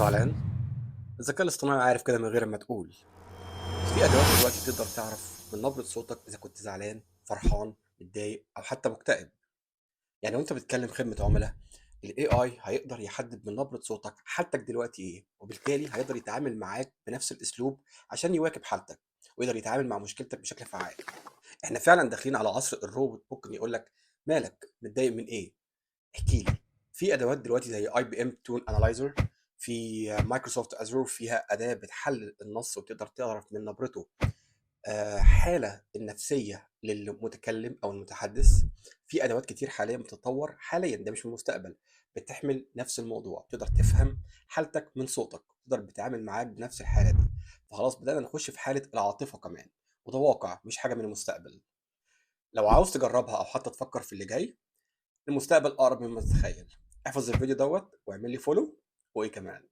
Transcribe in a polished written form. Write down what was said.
زعلان؟ الذكاء الاصطناعي عارف كده من غير ما تقول. في أدوات دلوقتي تقدر تعرف من نبرة صوتك إذا كنت زعلان، فرحان، متضايق أو حتى مكتئب. يعني وأنت بتكلم خدمة عملاء، ال AI هيقدر يحدد من نبرة صوتك حالتك دلوقتي إيه، وبالتالي هيقدر يتعامل معاك بنفس الأسلوب عشان يواكب حالتك ويقدر يتعامل مع مشكلتك بشكل فعال. إحنا فعلا داخلين على عصر الروبوت ممكن يقول لك مالك متضايق من إيه؟ احكِ لي. في أدوات دلوقتي زي IBM Tone Analyzer، في Microsoft Azure فيها أداة بتحلل النص وتقدر تعرف من نبرته حالة النفسية للمتكلم أو المتحدث. في أدوات كتير حاليًا بتتطور حاليًا، ده مش في المستقبل، بتحمل نفس الموضوع، تقدر تفهم حالتك من صوتك، تقدر بتتعامل معاك بنفس الحالة دي. فخلاص بدأنا نخش في حالة العاطفة كمان، وده واقع مش حاجة من المستقبل. لو عاوز تجربها أو حتى تفكر في اللي جاي، المستقبل أقرب مما تتخيل. احفظ الفيديو دوت واعمل لي فولو وإيه كمان.